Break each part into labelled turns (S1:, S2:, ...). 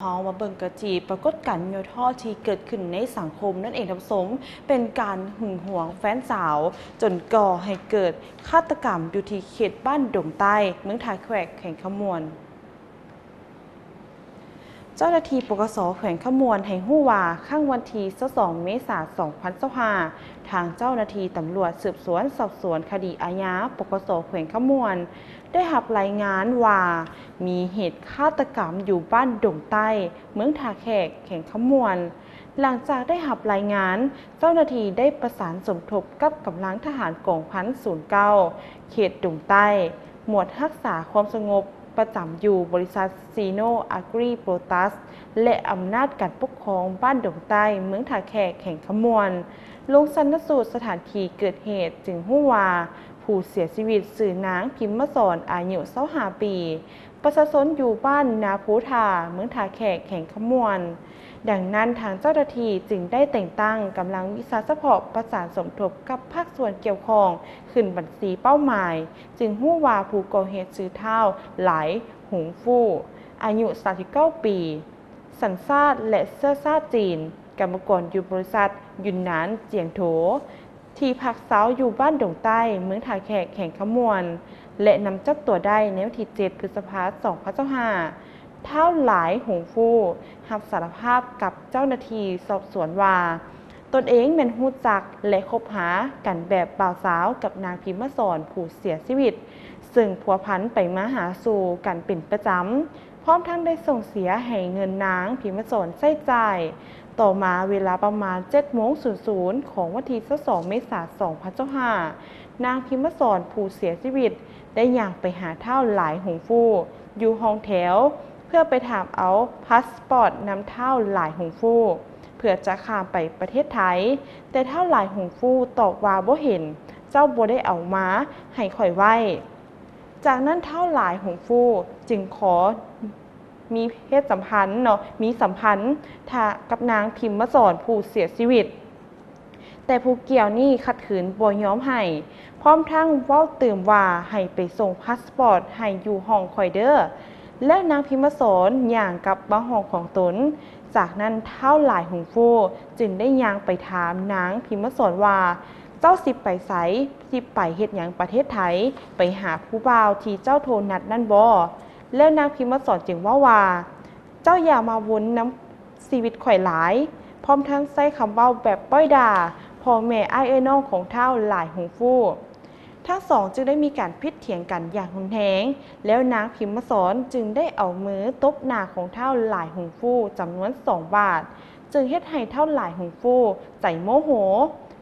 S1: เฮามาเบิ่งกะจีปรากฏการณ์ย่อท่อที่เกิดขึ้นในสังคมนั่นเองท่านผู้ชมเป็นการหึงหวงแฟนสาวจนก่อให้เกิดฆาตกรรมอยู่ที่เขตบ้านดงใต้เมืองท่าแขวกแขวงขมวนเจ้าหน้าที่ปกส.แขวงขมวนให้ฮู้ว่าข้างวันที่22 เมษายน 2025ทางเจ้าหน้าที่ตำรวจสืบสวนสอบสวนคดีอาญาปกส.แขวงขมวนได้รับรายงานว่ามีเหตุฆาตกรรมอยู่บ้านดงใต้เมืองท่าแขกแขวงขมวนหลังจากได้รับรายงานเจ้าหน้าที่ได้ประสานสมทบกับกำลังทหารกองพัน09เขตดงใต้หมวดรักษาความสงบประจำอยู่บริษัทซีโนอะกรีโปรตัสและอำนาจการปกครองบ้านดงใต้เมืองท่าแขกแขวงขมวนลงชันสูตรสถานที่เกิดเหตุจึงฮู้ว่าผู้เสียชีวิตสื่อนางพิมพ์สอนอายุ25 ปีประชาชนอยู่บ้านนาภูทาเมืองท่าแขกแขวงขมวนดังนั้นทางเจ้าหน้าที่จึงได้แต่งตั้งกำลังวิสาเฉพาะประสานสมทบกับภาคส่วนเกี่ยวข้องขึ้นบัญชีเป้าหมายจึงฮู้ว่าผู้ก่อเหตุชื่อเท่าหลายหงฟู่อายุ39 ปีสัญชาติและเชื้อชาติจีนกรรมกรอยู่บริษัทยุนนานเจียงโถที่พักเสาอยู่บ้านดงใต้เมืองท่าแขกแขวงขมวนและนำจับตัวได้ในวันที่7 พฤษภาคม 2025เท่าหลายหงฟู่รับสารภาพกับเจ้าหน้าที่สอบสวนว่าตนเองเป็นฮู้จักและคบหากันแบบบ่าวสาวกับนางพิมพ์สอนผู้เสียชีวิตซึ่งผัวพันไปมาหาสู่กันเป็นประจำพร้อมทั้งได้ส่งเสียให้เงินนางพิมพ์สอนใช้จ่ายต่อมาเวลาประมาณ 7:00 ของวันที่22 เมษายน 2025นางพิมพ์สอนผู้เสียชีวิตได้ย่างไปหาเท่าหลายหงฟู่อยู่ห้องแถวเพื่อไปถามเอาพาสปอร์ตนำเท่าหลายหงฟู่เพื่อจะข้ามไปประเทศไทยแต่เท่าหลายหงฟู่ตอบว่าบ่เห็นเจ้าบ่ได้เอามาให้ข่อยไว้จากนั้นเท่าหลายหงฟู่จึงขอมีเพศสัมพันธ์มีสัมพันธ์กับนางพิมพ์สอนผู้เสียชีวิตแต่ผู้เกี่ยวนี่ขัดขืนบ่ยอมให้พร้อมทั้งเว้าตื่มว่าให้ไปส่งพาสปอร์ตให้อยู่ห้องคอยเด้อแล้วนางพิมพ์สอนย่างกลับมาห้องของตนจากนั้นเท่าหลายหงฟู่จึงได้ย่างไปถามนางพิมพ์สอนว่าเจ้าสิไปไสสิไปเฮ็ดหยังประเทศไทยไปหาผู้บ่าวที่เจ้าโทรนัดนั่นบ่แล้วนางพิมพ์สอนจึงว่าเจ้าอย่ามาวนน้ำชีวิตข่อยหลายพร้อมทั้งใช้คำเว้าแบบป้อยด่าพ่อแม่อ้ายเอ้ยน้องของเท่าหลายหงฟู่ทั้งสองจึงได้มีการพิดเถียงกันอย่างรุนแรงแล้วนางพิมพ์สอนจึงได้เอามือตบหน้าของเท่าหลายหงฟู่จำนวน2 บาทจึงเฮ็ดให้เท่าหลายหงฟู่ใจโมโห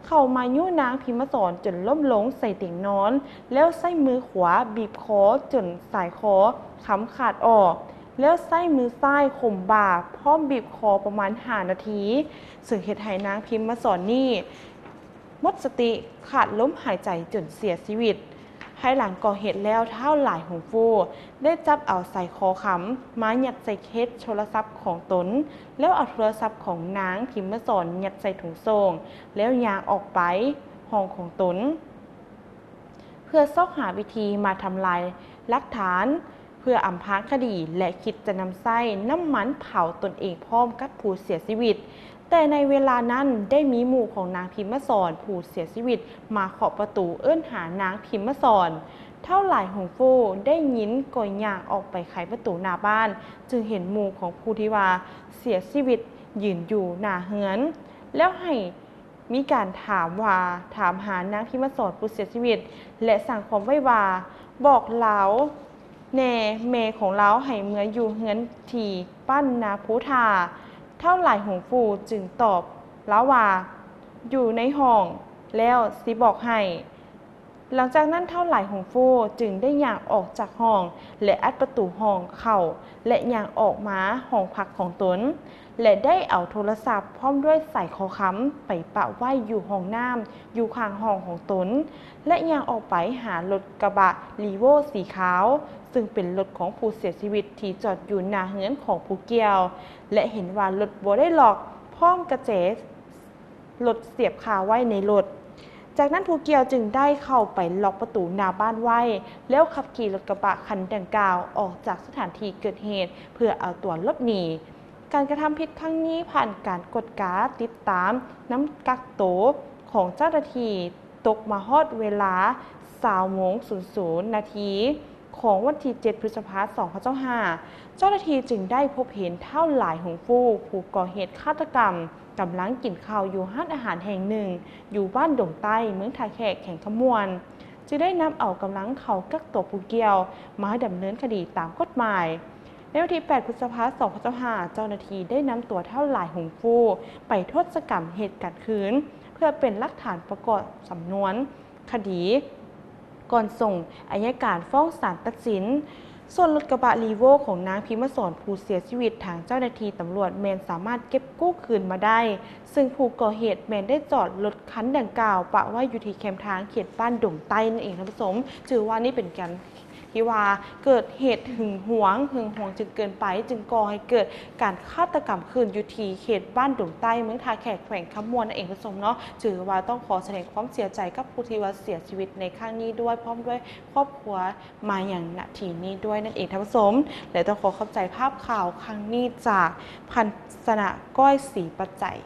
S1: เข้ามายุ่นางพิมพ์สอนจนล้มลงใส่เตียงนอนแล้วใช้มือขวาบีบคอจนสายคอค้ำขาดออกแล้วใช้มือซ้ายข่มบ่าพร้อมบีบคอประมาณ5 นาทีซึ่งเฮ็ดให้นางพิมพ์สอนนี่หมดสติขาดลมหายใจจนเสียชีวิตภายหลังก่อเหตุแล้วเท่าหลายหงฟู่ได้จับเอาใส่คอค้ำมายัดใส่เคสโทรศัพท์ของตนแล้วเอาโทรศัพท์ของนางพิมพ์สอนยัดใส่ถุงโซงแล้วย่างออกไปห้องของตนเพื่อซอกหาวิธีมาทำลายหลักฐานเพื่ออำพรางคดีและคิดจะนำไส้น้ำมันเผาตนเองพร้อมกับผู้เสียชีวิตแต่ในเวลานั้นได้มีหมู่ของนางพิมพ์สอนผู้เสียชีวิตมาเคาะประตูเอื้อนหานางพิมพ์สอนเท่าหลายหงฟู่ได้ยินก่อยย่างออกไปไขประตูหน้าบ้านจึงเห็นหมู่ของผู้ที่ว่าเสียชีวิตยืนอยู่หน้าเฮือนแล้วให้มีการถามหานางพิมพ์สอนผู้เสียชีวิตและสั่งความไว้ว่าบอกเล้าแน่เมของเล้าให้เมื่ออยู่เฮือนที่ปั้นนาภูทาเท่าหลายหงฟู่จึงตอบแล้วว่าอยู่ในห้องแล้วสิบอกให้หลังจากนั้นเท่าหลายหงฟู่จึงได้ย่างออกจากห้องและอัดประตูห้องเข้าและย่างออกมาห้องพักของตนและได้เอาโทรศัพท์พร้อมด้วยใส่คอค้ำไปปะไว้อยู่ห้องน้ำอยู่ข้างห้องของตนและย่างออกไปหารถกระบะลีโวสีขาวซึ่งเป็นรถของผู้เสียชีวิตที่จอดอยู่หน้าเฮือนของผู้เกี่ยวและเห็นว่ารถบ่ได้ล็อกพร้อมกระเจรถเสียบคาไว้ในรถจากนั้นผู้เกี่ยวจึงได้เข้าไปล็อกประตูหน้าบ้านไว้แล้วขับขี่รถกระบะคันดังกล่าวออกจากสถานที่เกิดเหตุเพื่อเอาตัวหลบหนี การกระทำผิดครั้งนี้ผ่านการกดการติดตามน้ำกักโตของเจ้าหน้าที่ตกมาฮอดเวลา20:00 นาทีของวันที่ 7 พฤษภาคม 2025 เจ้าหน้าที่จึงได้พบเห็นเท่าหลายหงฟู่ผู้ก่อเหตุฆาตกรรมกำลังกินข้าวอยู่ร้านอาหารแห่งหนึ่งอยู่บ้านดงใต้เมืองท่าแขกแข่งขมวนจึงได้นำเอากำลังเขากักตัวผู้เกี่ยวมาดำเนินคดีตามกฎหมายในวันที่ 8 พฤษภาคม 2025 เจ้าหน้าที่ได้นำตัวเท่าหลายหงฟู่ไปทศกรรมเหตุการณ์คืนเพื่อเป็นหลักฐานประกอบสำนวนคดีก่อนส่งอัยการฟ้องศาลตัดสินส่วนรถกระบะลีโวของนางพิมพ์สอนผู้เสียชีวิตทางเจ้าหน้าที่ตำรวจแมนสามารถเก็บกู้คืนมาได้ซึ่งผู้ก่อเหตุแมนได้จอดรถคันดังกล่าวปะไว้อยู่ที่แคมป์ทางเขตบ้านดงใต้นั่นเองท่านผู้ชมถือว่านี่เป็นการที่ว่าเกิดเหตุหึงหวงจึงเกินไปจึงก่อให้เกิดการฆาตกรรมคืนอยู่ที่เขตบ้านดงใต้เมืองท่าแขกแขวงขมวนนั่นเองท่านผู้ชมเนาะถือว่าต้องขอแสดงความเสียใจกับผู้ที่ว่าเสียชีวิตในครั้งนี้ด้วยพร้อมด้วยครอบครัวมาอย่างณทีนี้ด้วยนั่นเองท่านผู้ชมและต้องขอขอบใจภาพข่าวครั้งนี้จากพันศนะก้อยศรีปัจจัย